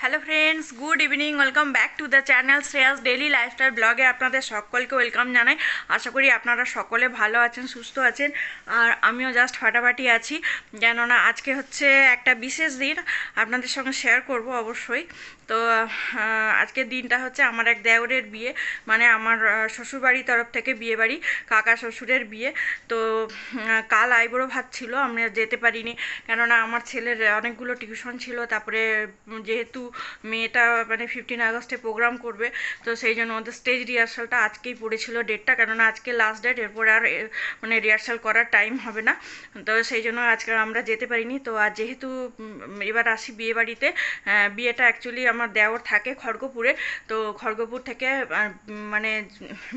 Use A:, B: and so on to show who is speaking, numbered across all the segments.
A: Hello friends, good evening. Welcome back to the channel Shreyas daily lifestyle ব্লগে আপনাদের সকলকে welcome জানাই। আশা করি আপনারা সকলে ভালো আছেন, সুস্থ আছেন, আর আমিও জাস্ট ফাটাফাটি আছি। কেননা আজকে হচ্ছে একটা বিশেষ দিন, আপনাদের সঙ্গে শেয়ার করব অবশ্যই। তো আজকের দিনটা হচ্ছে আমার এক দেওরের বিয়ে, মানে আমার শ্বশুরবাড়ির তরফ থেকে বিয়ে বাড়ি, কাকা শ্বশুরের বিয়ে। তো কাল আইবুড়ো ভাত ছিল, আমরা যেতে পারিনি, কেননা আমার ছেলের অনেকগুলো টিউশন ছিল। তারপরে যেহেতু মেয়েটা মানে 15 আগস্টে প্রোগ্রাম করবে, তো সেই জন্য ওদের স্টেজ রিহার্সালটা আজকেই পড়েছিল ডেটটা, কেননা আজকে লাস্ট ডেট, এরপরে আর মানে রিহার্সাল করার টাইম হবে না। তো সেই জন্য আজকে আমরা যেতে পারিনি। তো আর যেহেতু এবার আসি বিয়ে বাড়িতে, বিয়েটা অ্যাকচুয়ালি আমার দেওর থাকে খড়গপুরে। তো খড়গপুর থেকে মানে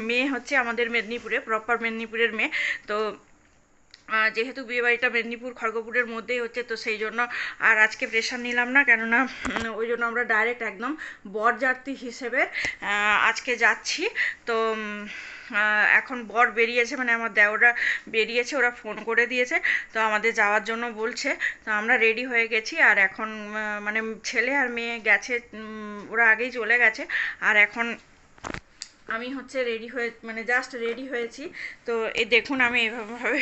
A: মেয়ে হচ্ছে আমাদের মেদিনীপুরে, প্রপার মেদিনীপুরের মেয়ে। তো যেহেতু বিয়েবাড়িটা মেদিনীপুর খড়গপুরের মধ্যেই হচ্ছে, তো সেই জন্য আর আজকে প্রেশার নিলাম না, কেননা ওই জন্য আমরা ডাইরেক্ট একদম বরযাত্রী হিসেবে আজকে যাচ্ছি। তো এখন বর বেরিয়েছে, মানে আমার দেওরা বেরিয়েছে, ওরা ফোন করে দিয়েছে, তো আমাদের যাওয়ার জন্য বলছে। তো আমরা রেডি হয়ে গেছি, আর এখন মানে ছেলে আর মেয়ে গেছে, ওরা আগেই চলে গেছে, আর এখন আমি হচ্ছে রেডি হয়ে মানে জাস্ট রেডি হয়েছি। তো এই দেখুন, আমি এভাবে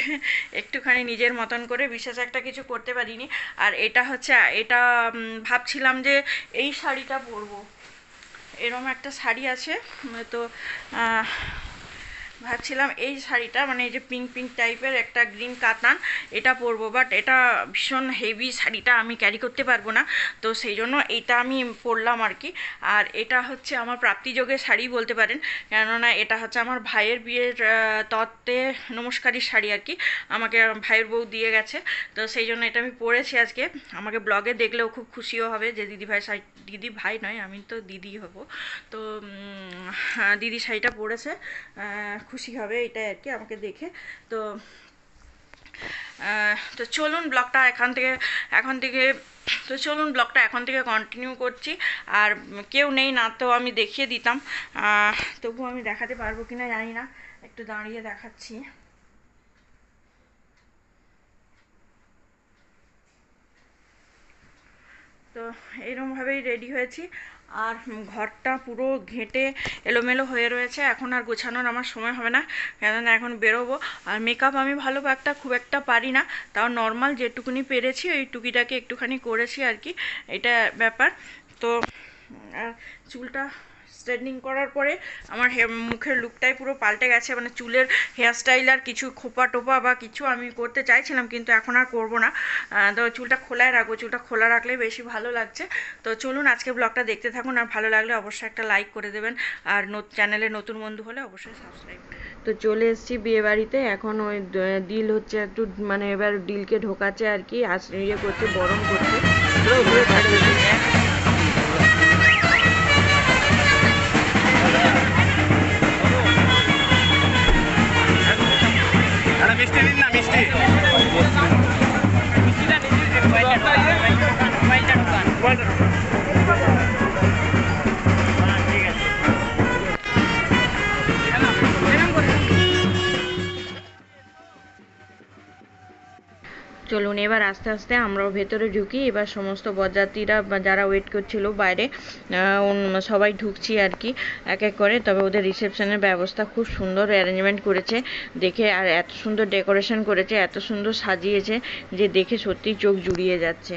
A: একটুখানি নিজের মতন করে বিশেষ একটা কিছু করতে পারিনি। আর এটা হচ্ছে এটা ভাবছিলাম যে এই শাড়িটা পরবো, এরম একটা শাড়ি আছে। তো ভাবছিলাম এই শাড়িটা, মানে এই যে পিঙ্ক পিঙ্ক টাইপের একটা গ্রিন কাতান, এটা পরবো, বাট এটা ভীষণ হেভি, শাড়িটা আমি ক্যারি করতে পারবো না। তো সেই জন্য এইটা আমি পরলাম আর কি। আর এটা হচ্ছে আমার প্রাপ্তিযোগের শাড়ি বলতে পারেন, কেননা এটা হচ্ছে আমার ভাইয়ের বিয়ের তত্ত্বে নমস্কারী শাড়ি আর কি, আমাকে ভাইয়ের বউ দিয়ে গেছে। তো সেই জন্য এটা আমি পরেছি আজকে। আমাকে ব্লগে দেখলেও খুব খুশিও হবে যে দিদি ভাই শাড়ি, দিদি ভাই নয়, আমি তো দিদি হব। তো দিদি শাড়িটা পরেছে, খুশি হবে এটাই আর কি আমাকে দেখে। তো তো চলুন ব্লগটা এখন থেকে কন্টিনিউ করছি। আর কেউ নেই না, তো আমি দেখিয়ে দিতাম, তবু আমি দেখাতে পারবো কিনা জানি না, একটু দাঁড়িয়ে দেখাচ্ছি। তো এইরকমভাবেই রেডি হয়েছি, আর ঘরটা পুরো ঘেঁটে এলোমেলো হয়ে রয়েছে, এখন আর গোছানোর আমার সময় হবে না, কেননা এখন বেরোবো। আর মেকআপ আমি ভালো একটা খুব একটা পারি না, তাও নর্মাল যেটুকুনি পেরেছি ওই টুকিটাকে একটুখানি করেছি আর কি, এটা ব্যাপার। তো আর চুলটা স্ট্রেটনিং করার পরে আমার মুখের লুকটাই পুরো পাল্টে গেছে, মানে চুলের হেয়ারস্টাইল আর কিছু খোপা টোপা বা কিছু আমি করতে চাইছিলাম, কিন্তু এখন আর করবো না। তো চুলটা খোলায় রাখবো, চুলটা খোলা রাখলে বেশি ভালো লাগছে। তো চলুন আজকে ব্লগটা দেখতে থাকুন, আর ভালো লাগলে অবশ্যই একটা লাইক করে দেবেন, আর চ্যানেলে নতুন বন্ধু হলে অবশ্যই সাবস্ক্রাইব। তো চলে এসেছি বিয়ে বাড়িতে, এখন ওই ডিল হচ্ছে একটু, মানে এবার ডিলকে ঢোকাচ্ছে আর কি, ইয়ে করছে, গরম করছে।
B: মিষ্টি দিন না, মিষ্টি
A: চলুন এবার আস্তে আস্তে আমরাও ভেতরে ঢুকি। এবার সমস্ত বরযাত্রীরা বা যারা ওয়েট করছিল বাইরে, সবাই ঢুকছি আর কি এক এক করে। তবে ওদের রিসেপশনের ব্যবস্থা খুব সুন্দর অ্যারেঞ্জমেন্ট করেছে দেখে, আর এত সুন্দর ডেকোরেশন করেছে, এত সুন্দর সাজিয়েছে যে দেখে সত্যিই চোখ জুড়িয়ে যাচ্ছে।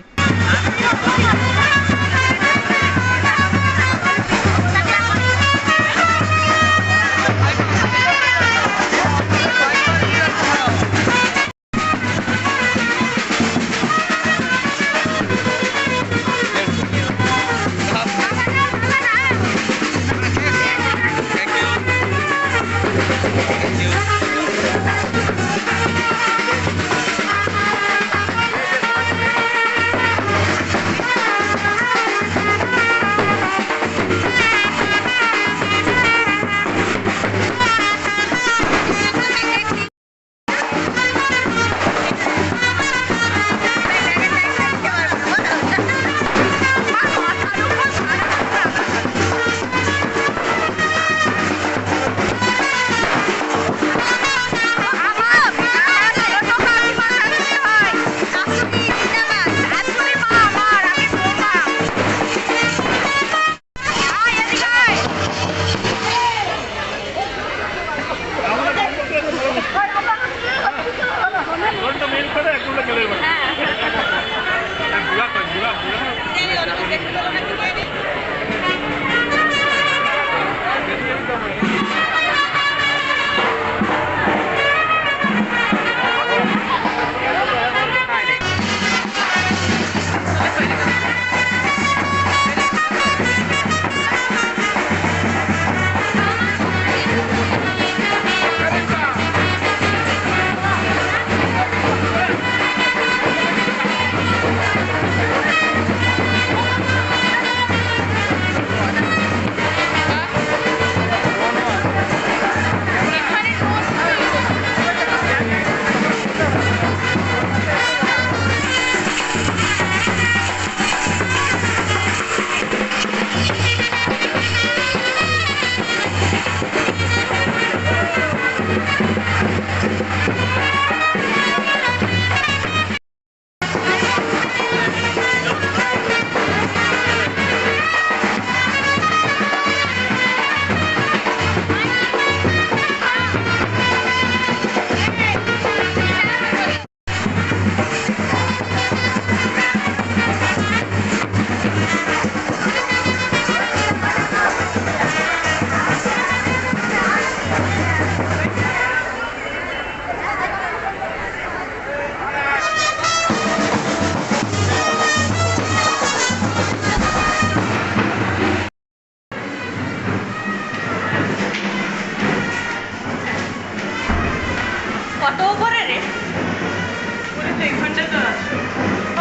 A: কত উপরে রে?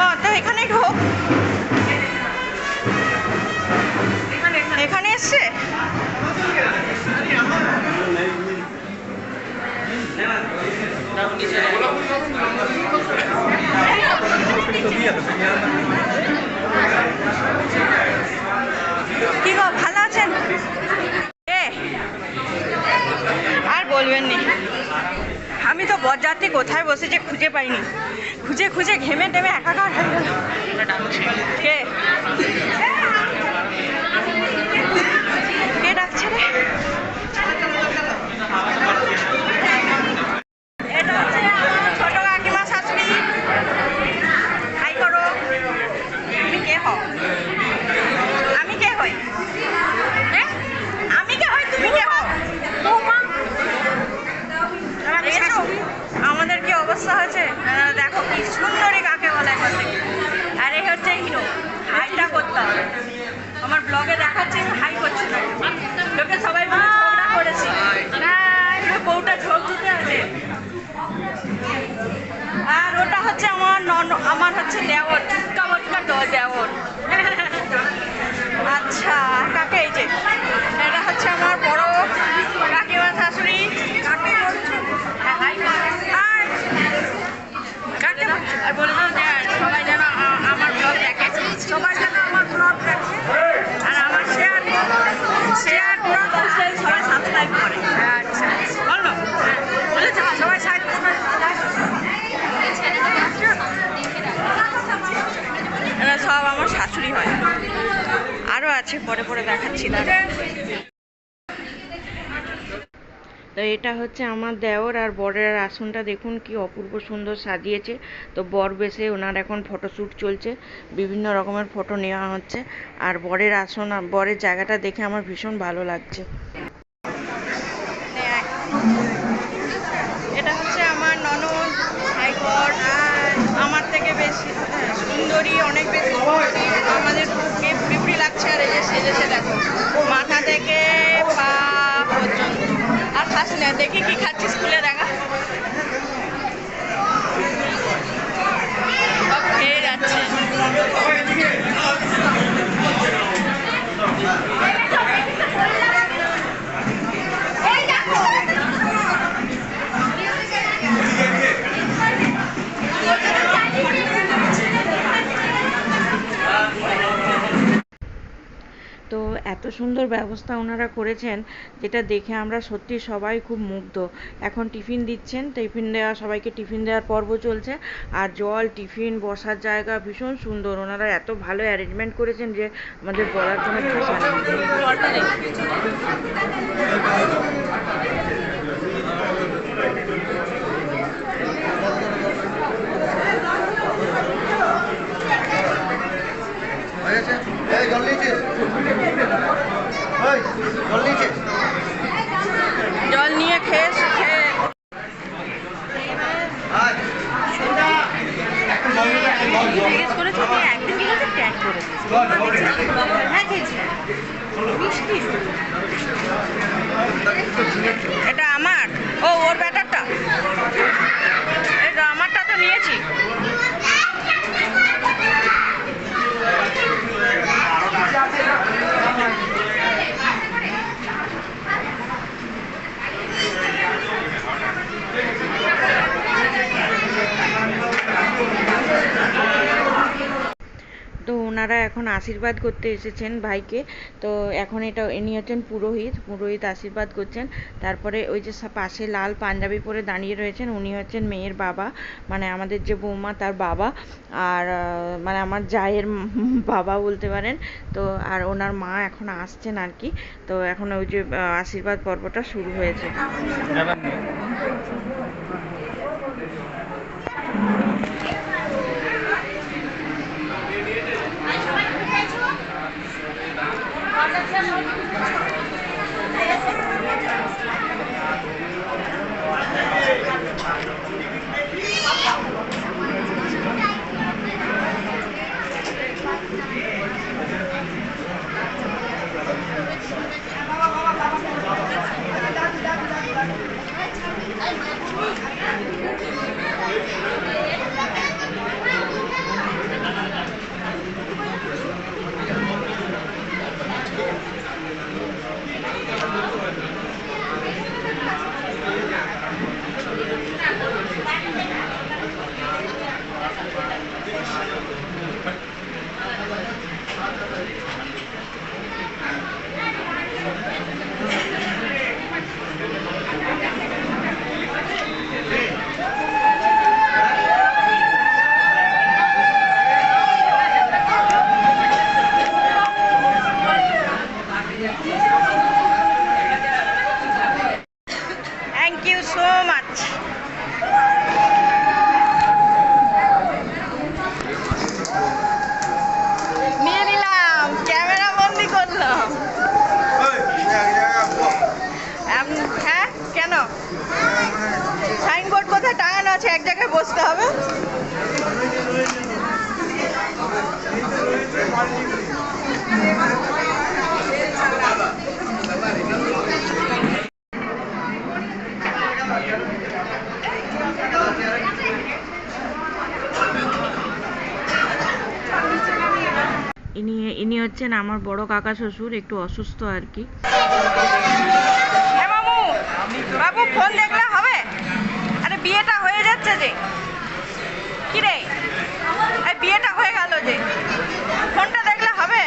A: ও তো এখানেই ঢোক। এখানে এসছে। কি গো, ভালো আছেন? আর বলবেন নি, আমি তো বরযাত্রী কোথায় বসেছে খুঁজে পাইনি, খুঁজে খুঁজে ঘেমে টেমে একাকার হয়ে গেল। কে কে ডাকছে রে? এটা হচ্ছে ছোট কাকিমা শাশুড়ি। হাই করো। তুমি কে হও? আমি কে হই? আমি কে হই? তুমি কে হও? আমাদের কি অবস্থা হয়েছে দেখো, কি সুন্দরী কাকে বলে এখন থেকে। আর এই হচ্ছে হিরো। হাইটা করতে হবে। আমার ব্লগে দেখাচ্ছে হাই করছে না, লোকে সবাই বলে ঝগড়া করেছি না, বউটা ঝোঁক দিতে আছে। আর ওটা হচ্ছে আমার হচ্ছে দেওর, চুটকা বটকা দেওর। আচ্ছা, কাকে? এই যে এটা হচ্ছে আমার বড় কাকিমা শাশুড়ি। আর বলে দাও যে সবাই যেন আমার ব্লগ দেখে, সবাই যেন আমার ব্লগ দেখে, আর আমার শেয়ার করে সবাই সাবস্ক্রাইব করে। আচ্ছা বলো, বলেছে সবাই সাবস্ক্রাইব। এরা সব আমার শাশুড়ি হয়, আরও আছে, পরে পরে দেখাচ্ছি। তো এটা হচ্ছে আমার দেওর আর বরের আসনটা দেখুন কি অপূর্ব সুন্দর সাজিয়েছে। তো বর বেশে ওনার এখন ফটোশ্যুট চলছে, বিভিন্ন রকমের ফটো নেওয়া হচ্ছে। আর বরের আসন, বরের জায়গাটা দেখে আমার ভীষণ ভালো লাগছে। এটা হচ্ছে আমার ননদ, ভাই বর, আমার থেকে বেশি সুন্দরী, অনেক বেশি সুন্দরী। আমাদের পুরি লাগছে। আর এই যে সেজেছে দেখো, মাথা থেকে পা পর্যন্ত। আর খাস না, দেখি কি খাচ্ছি স্কুলে দেখা। খেয়ে যাচ্ছে। তো এত সুন্দর ব্যবস্থা ওনারা করেছেন, যেটা দেখে আমরা সত্যি সবাই খুব মুগ্ধ। এখন টিফিন দিচ্ছেন, টিফিন দেওয়া, সবাইকে টিফিন দেওয়ার পর্ব চলছে। আর জল, টিফিন, বসার জায়গা ভীষণ সুন্দর। ওনারা এত ভালো অ্যারেঞ্জমেন্ট করেছেন যে আমাদের বলার কোনো ভাষা নেই। জল নিয়ে খেয়ে জিজ্ঞেস করেছি যে একদিন ঠিক আছে ট্যাগ করে হ্যাঁ খেয়েছি মিষ্টি এটা আমার ও ওর ব্যাটারটা এটা আমারটা তো নিয়েছি তো ওনারা এখন আশীর্বাদ করতে এসেছেন ভাইকে। তো এখন এটা ইনি হচ্ছেন পুরোহিত আশীর্বাদ করছেন। তারপরে ওই যে পাশে লাল পাঞ্জাবি পরে দাঁড়িয়ে রয়েছেন উনি হচ্ছেন মেয়ের বাবা, মানে আমাদের যে বৌমা তার বাবা, আর মানে আমার জায়ের বাবা বলতে পারেন। তো আর ওনার মা এখন আসছেন আর কি। তো এখন ওই যে আশীর্বাদ পর্বটা শুরু হয়েছে। Thank you so much. নিয়ে নিলাম, ক্যামেরা বন্দি করলাম। হ্যাঁ কেন? সাইনবোর্ড কোথায় টাঙানো আছে? এক জায়গায় বসতে হবে। ইনি হচ্ছেন আমার বড় কাকা শ্বশুর, একটু অসুস্থ আর কি। বাবু ফোন দেখলে হবে? আরে বিয়েটা হয়ে যাচ্ছে যে, কি রে বিয়েটা হয়ে গেল যে, ফোনটা দেখলে হবে?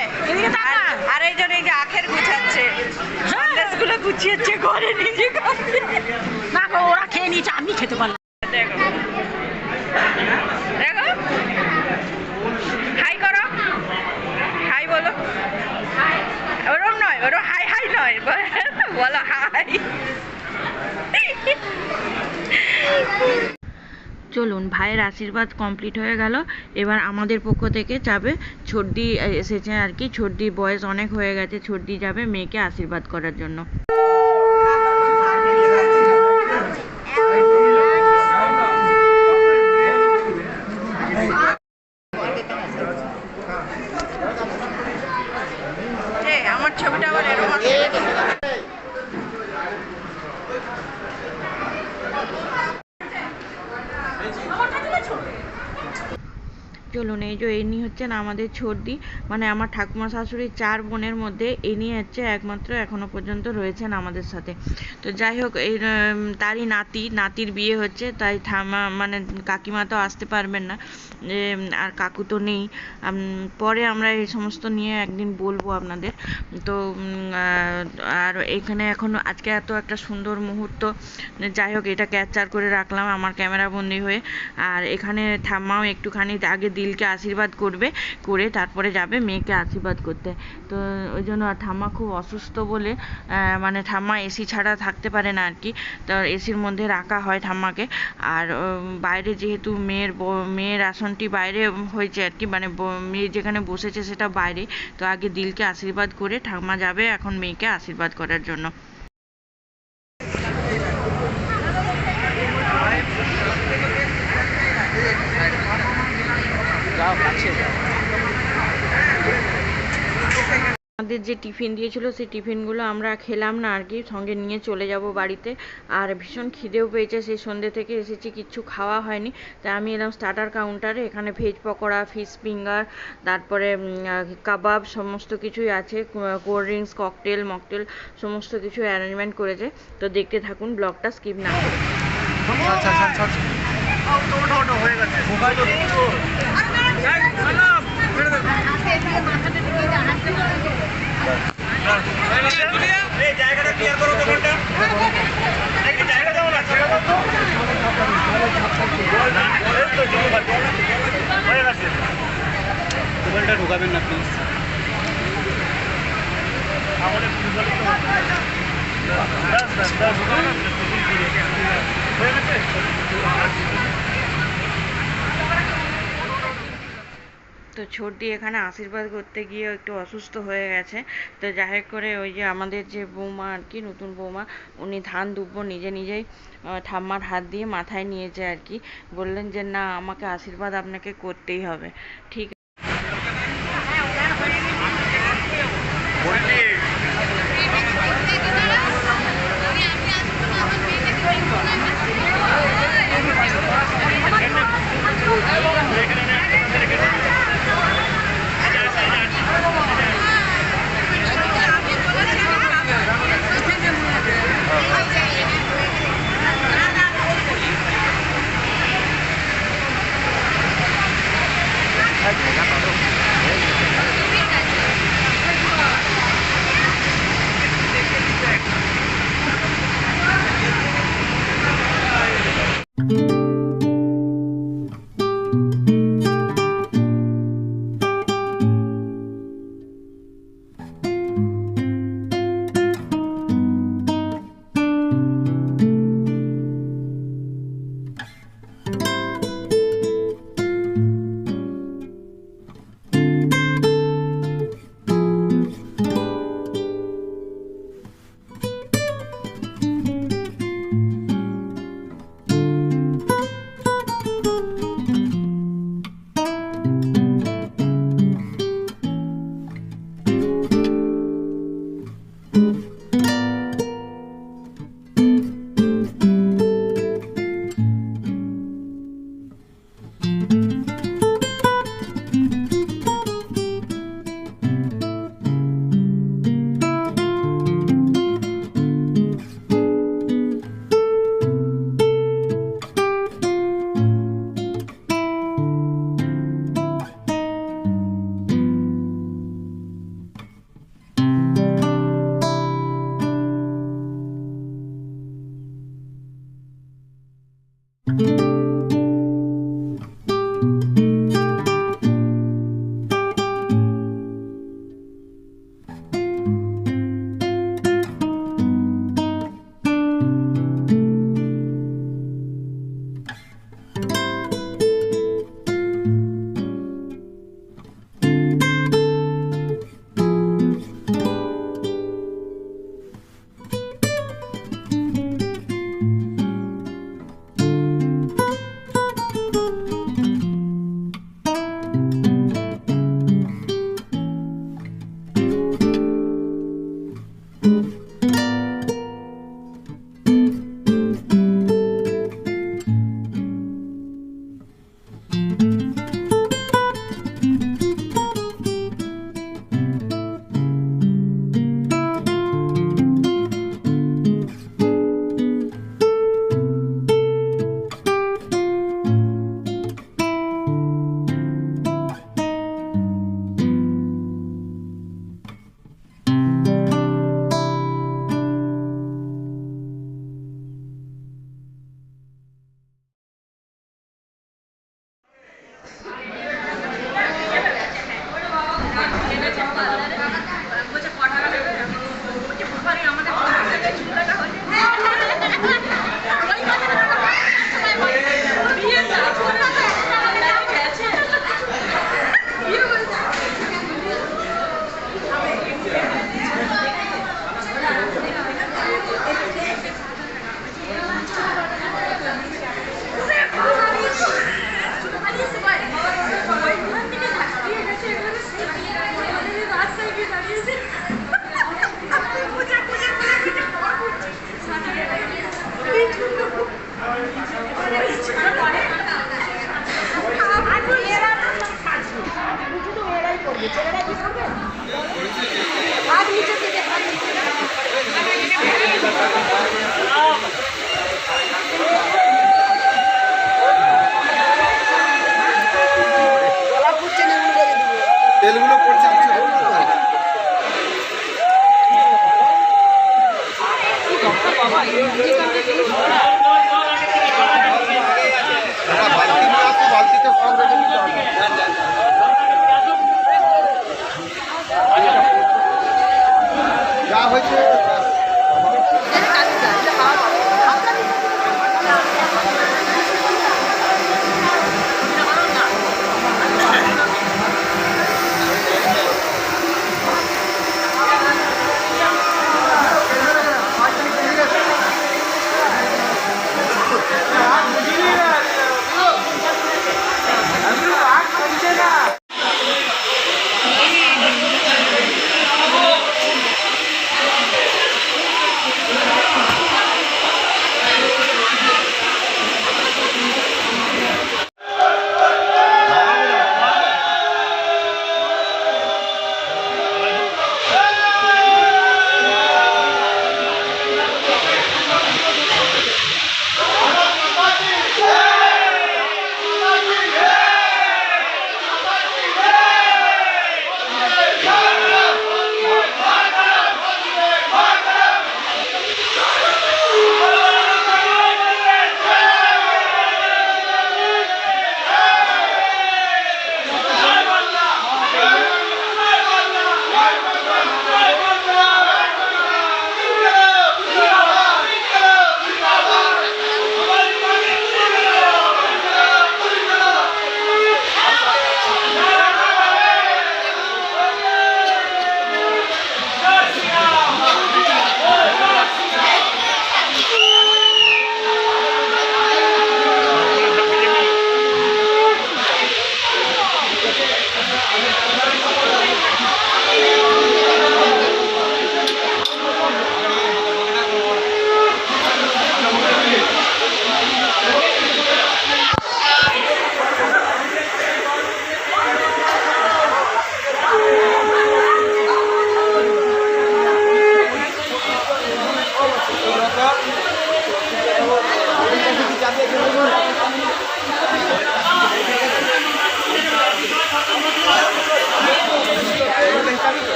A: আর এই জন্য এই যে আখের গুছাচ্ছে, গুলো গুছিয়েছে ঘরে নিজে না, ওরা খেয়ে নিয়েছে, আমি খেতে পারলাম। দেখো দেখো, হাই করো, হাই বলো। ওরম নয়, ওরম হাই হাই নয়, বলো হাই। চলুন, ভাইয়ের আশীর্বাদ কমপ্লিট হয়ে গেল। এবার আমাদের পক্ষ থেকে যাবে ছোটদি এসেছে আর কি। ছোটদির বয়স অনেক হয়ে গেছে, ছোটদি যাবে মেয়েকে আশীর্বাদ করার জন্য। আমার ছবিটা আবার এরকম চলুন, এই যে ইনি হচ্ছেন আমাদের ছোটদি, মানে আমার ঠাকুমা শাশুড়ির 4 বোনের মধ্যে ইনি হচ্ছে একমাত্র এখনো পর্যন্ত রয়েছেন আমাদের সাথে। তো যাই হোক, এই তারই নাতির বিয়ে হচ্ছে, তাই মানে কাকিমা তো আসতে পারবেন না, আর কাকু তো নেই। পরে আমরা এই সমস্ত নিয়ে একদিন বলবো আপনাদের। তো আর এখানে এখন আজকে এত একটা সুন্দর মুহূর্ত, যাই হোক এটা ক্যাপচার করে রাখলাম আমার ক্যামেরা বন্দি হয়ে। আর এখানে ঠাম্মাও একটুখানি আগে দিল দিলকে আশীর্বাদ করবে, করে তারপরে যাবে মেয়েকে আশীর্বাদ করতে। তো ওই জন্য ঠাম্মা খুব অসুস্থ বলে মানে ঠাম্মা এসি ছাড়া থাকতে পারে না আর কি, তো এসির মধ্যে রাখা হয় ঠাম্মাকে। আর বাইরে যেহেতু মেয়ের আসনটি বাইরে হয়েছে আর কি, মানে মেয়ে যেখানে বসেছে সেটা বাইরে, তো আগে দিলকে আশীর্বাদ করে ঠাম্মা যাবে এখন মেয়েকে আশীর্বাদ করার জন্য। আমাদের যে টিফিন দিয়েছিল সেই টিফিনগুলো আমরা খেলাম না আর কি, সঙ্গে নিয়ে চলে যাব বাড়িতে। আর ভীষণ খিদেও পেয়েছে, সেই সন্ধ্যে থেকে এসেছি কিচ্ছু খাওয়া হয়নি, তাই আমি এলাম স্টার্টার কাউন্টারে। এখানে ভেজ পকোড়া, ফিশ ফিঙ্গার, তারপরে কাবাব সমস্ত কিছুই আছে, কোল্ড ড্রিঙ্কস, ককটেল মকটেল সমস্ত কিছু অ্যারেঞ্জমেন্ট করেছে। তো দেখতে থাকুন, ব্লগটা স্কিপ না করে।
B: জায়গাটা ক্লিয়ার করো দোকানটা, জায়গা দাও না, মোবাইলটা ঢোকাবেন না প্লিজ। আমাদের হয়ে গেছে।
A: তো ছোটদি এখানে আশীর্বাদ করতে গিয়ে একটু অসুস্থ হয়ে গেছে। তো যাই হোক করে ওই যে আমাদের যে বৌমা আর কি, নতুন বৌমা, উনি ধান দুব্বো নিজেই ঠাম্মার হাত দিয়ে মাথায় নিয়েছে আর কি। বললেন যে না, আমাকে আশীর্বাদ আপনাকে করতেই হবে। ঠিক বলছে ক টাকা দেবে বলছে বাবারে আমাদের চুলাটা হচ্ছে
C: তেলগুলো পড়ছে কিছু বলুন না। একটা বালতি নিয়ে আসো, বালতিতে সব রেখে দিতে হবে। যা হয়েছে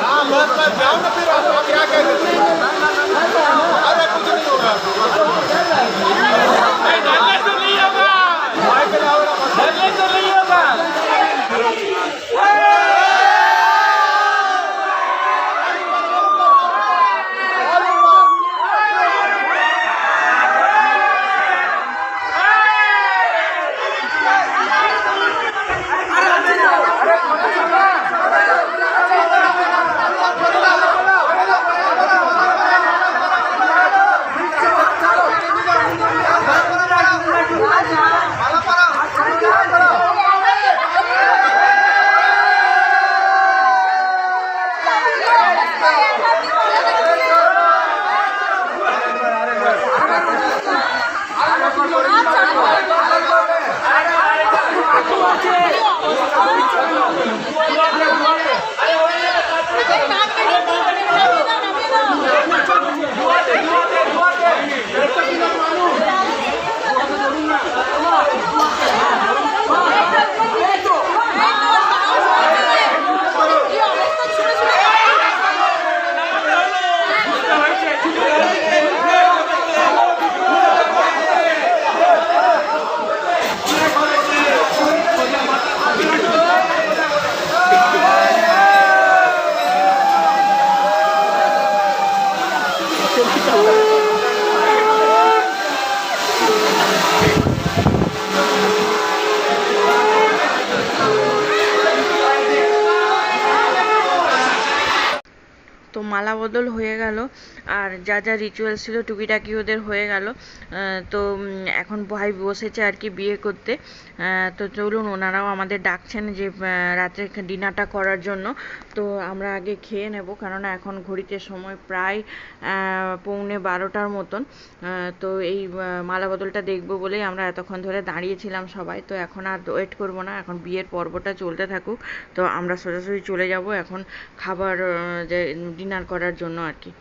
C: हाँ बस जाओ ना फिर आप क्या कह रहे हो? अरे कुछ नहीं होगा।
A: তো মালা বদল হয়ে গেল আর যা যা রিচুয়াল ছিল টুকিটাকি ওদের হয়ে গেল। তো এখন ভাই বসেছে আর কি বিয়ে করতে। তো চলুন ওনারাও আমাদের ডাকছেন যে রাত্রে ডিনারটা করার জন্য। তো আমরা আগে খেয়ে নেব, কেননা এখন ঘড়িতে সময় প্রায় 11:45 মতন। তো এই মালা বদলটা দেখবো বলেই আমরা এতক্ষণ ধরে দাঁড়িয়েছিলাম সবাই। তো এখন আর ওয়েট করব না, এখন বিয়ের পর্বটা চলতে থাকুক। তো আমরা সোজাসুজি চলে যাব এখন খাবার যে ডিনার করার জন্য আর কি।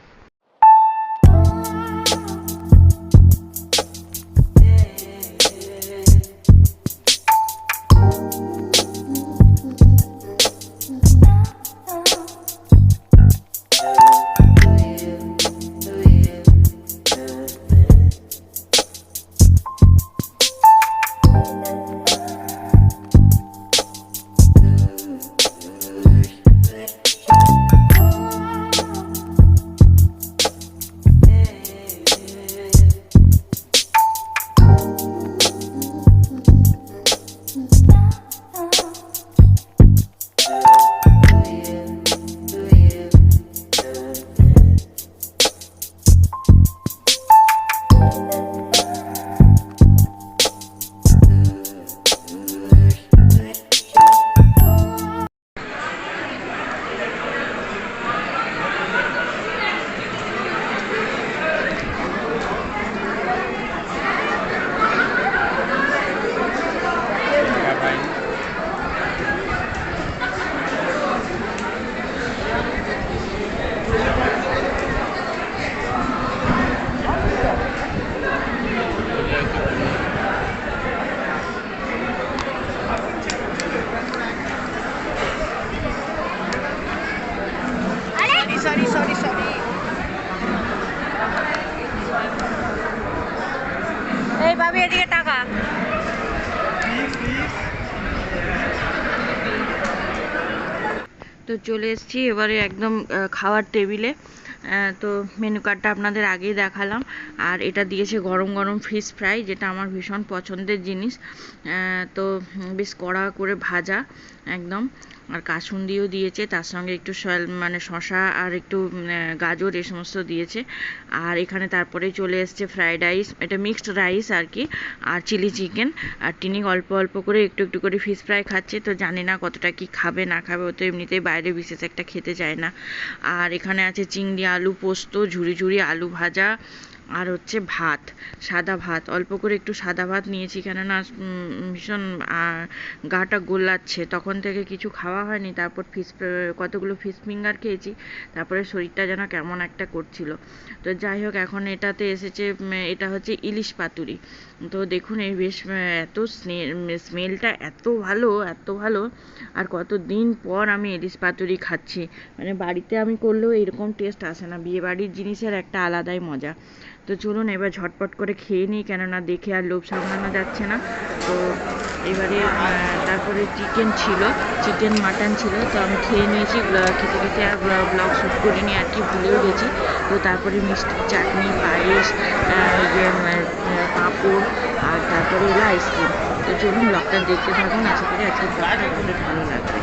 A: এই ভাবি এদিকে টাকা। তো চলে এসেছি এবারে একদম খাওয়ার টেবিলে। তো মেনু কার্ডটা আপনাদের আগেই দেখালাম। আর এটা দিয়েছে গরম গরম ফিশ ফ্রাই, যেটা আমার ভীষণ পছন্দের জিনিস। তো বেশ কড়া করে ভাজা একদম। আর কাসুন্দিও দিয়েছে, তার সঙ্গে একটু মানে শসা আর একটু গাজর এই সমস্ত দিয়েছে। আর এখানে তারপরে চলে এসছে ফ্রাইড রাইস, এটা মিক্সড রাইস আর কি, আর চিলি চিকেন। আর টিনি অল্প অল্প করে একটু একটু করে ফিশ ফ্রাই খাচ্ছে, তো জানি না কতটা কি খাবে না খাবে, ও তো এমনিতেই বাইরে বিশেষ একটা খেতে চায় না। আর এখানে আছে চিংড়ি আলু পোস্ত, ঝুরি ঝুরি আলু ভাজা, আর হচ্ছে ভাত, সাদা ভাত। অল্প করে একটু সাদা ভাত নিয়েছি, কেননা ভীষণ গাটা গোলাচ্ছে, তখন থেকে কিছু খাওয়া হয়নি। তারপর কতগুলো ফিশ ফিঙ্গার খেয়েছি, তারপরে শরীরটা যেন কেমন একটা করছিল। তো যাই হোক, এখন এটাতে এসেছে, এটা হচ্ছে ইলিশ পাতুরি। তো দেখুন এই বেশ এত স্মেলটা এত ভালো, এত ভালো। আর কতদিন পর আমি ইলিশ পাতুরি খাচ্ছি, মানে বাড়িতে আমি করলেও এরকম টেস্ট আসে না, বিয়েবাড়ির জিনিসের একটা আলাদাই মজা। তো চলুন এবার ঝটপট করে খেয়ে নিই, কেননা দেখে আর লোভ সামলানো যাচ্ছে না। তো এবারে তারপরে চিকেন ছিল, চিকেন মাটন ছিল, তো আমি খেয়ে নিয়েছি। খেতে খেতে আর ব্লগ শ্যুট করিনি আর কি, ভুলেও গেছি। তো তারপরে মিষ্টি, চাটনি, পায়েস, পাঁপড়, আর তারপরে এলো আইসক্রিম। তো চলুন ব্লগটা দেখতে থাকুন, আশা করি আজকে ব্লগটা আপনাদের ভালো লাগবে।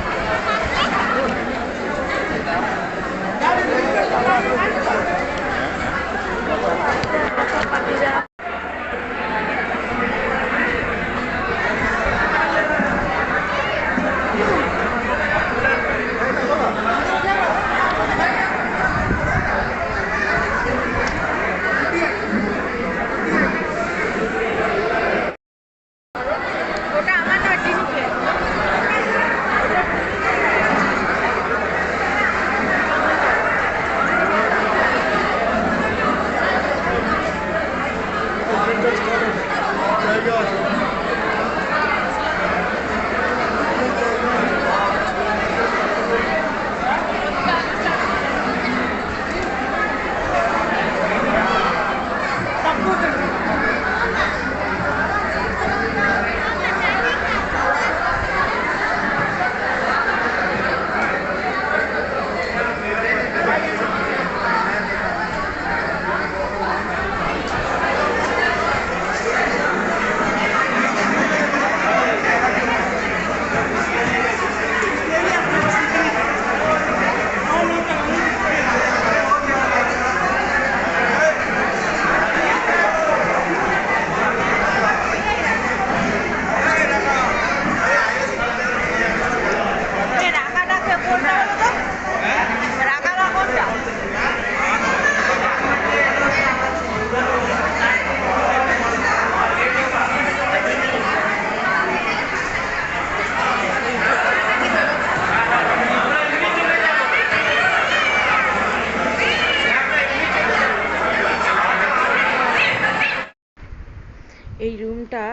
A: এই রুমটা,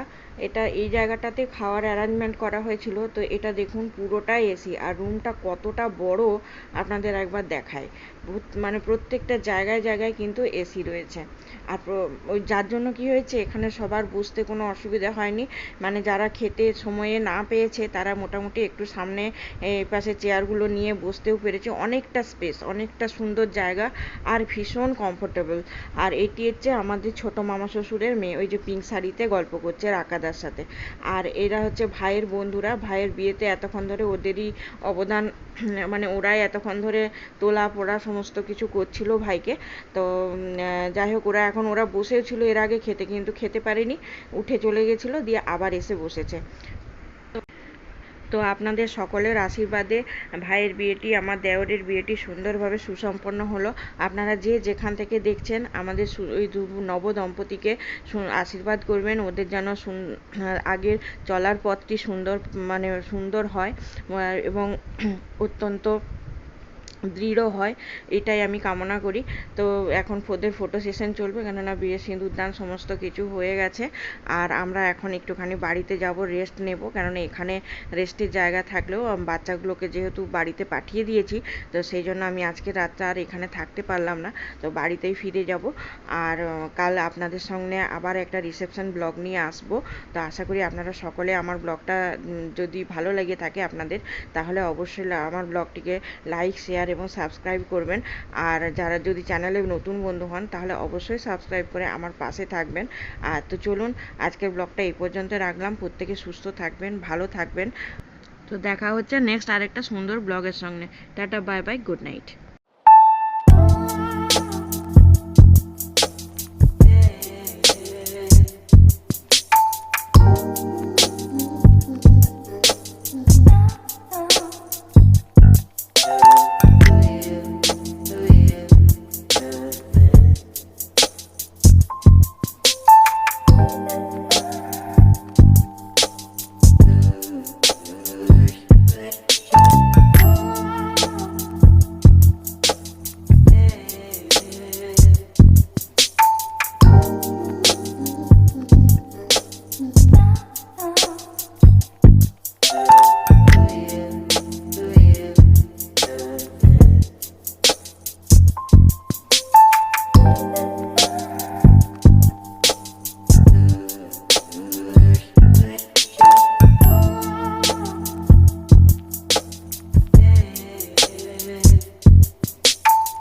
A: এটা এই জায়গাটাতে খাওয়ার অ্যারেঞ্জমেন্ট করা হয়েছিল। তো এটা দেখুন পুরোটাই এসি, আর রুমটা কতটা বড় আপনাদের একবার দেখায়। মানে প্রত্যেকটা জায়গায় জায়গায় কিন্তু এসি রয়েছে। আর ওই যার জন্য কি হয়েছে, এখানে সবার বসতে কোনো অসুবিধা হয়নি। মানে যারা খেতে সময়ে না পেয়েছে, তারা মোটামুটি একটু সামনে পাশে চেয়ারগুলো নিয়ে বসতেও পেরেছে। অনেকটা স্পেস, অনেকটা সুন্দর জায়গা, আর ভীষণ কমফোর্টেবল। আর এটি হচ্ছে আমাদের ছোট মামা শ্বশুরের মেয়ে, ওই যে পিঙ্ক শাড়িতে গল্প করছে রাকাদার সাথে। আর এরা হচ্ছে ভাইয়ের বন্ধুরা, ভাইয়ের বিয়েতে এতক্ষণ ধরে ওদেরই অবদান, মানে ওরাই এতক্ষণ ধরে তোলা পোড়া সমস্ত কিছু করছিল ভাইকে। তো যাই হোক, ওরা বসেও ছিল এর আগে খেতে, কিন্তু খেতে পারেনি, উঠে চলে গেছিলো, দিয়ে আবার এসে বসেছে। তো আপনাদের সকলের আশীর্বাদে ভাইয়ের বিয়েটি, আমার দেওরের বিয়েটি সুন্দরভাবে সুসম্পন্ন হলো। আপনারা যে যেখান থেকে দেখছেন আমাদের ওই নবদম্পতিকে আশীর্বাদ করবেন, ওদের যেন আগের চলার পথটি সুন্দর, মানে সুন্দর হয় এবং অত্যন্ত দৃঢ় হয়, এটাই আমি কামনা করি। তো এখন ওদের ফটো সেশন চলবে, কেননা বিয়ে সিঁদুরদান সমস্ত কিছু হয়ে গেছে। আর আমরা এখন একটুখানি বাড়িতে যাব, রেস্ট নেব, কেননা এখানে রেস্টের জায়গা থাকলেও বাচ্চাগুলোকে যেহেতু বাড়িতে পাঠিয়ে দিয়েছি, তো সেই জন্য আমি আজকে রাতটা আর এখানে থাকতে পারলাম না, তো বাড়িতেই ফিরে যাব। আর কাল আপনাদের সঙ্গে আবার একটা রিসেপশন ব্লগ নিয়ে আসবো। তো আশা করি আপনারা সকলে আমার ব্লগটা যদি ভালো লেগে থাকে আপনাদের, তাহলে অবশ্যই আমার ব্লগটিকে লাইক, শেয়ার এবং সাবস্ক্রাইব করবেন। আর যারা যদি চ্যানেলে নতুন বন্ধু হন তাহলে অবশ্যই সাবস্ক্রাইব করে আমার পাশে থাকবেন। আর তো চলুন আজকের ব্লগটা এই পর্যন্ত রাখলাম। প্রত্যেকে সুস্থ থাকবেন, ভালো থাকবেন। তো দেখা হচ্ছে নেক্সট আরেকটা সুন্দর ব্লগের সঙ্গে। Tata, bye bye, good night.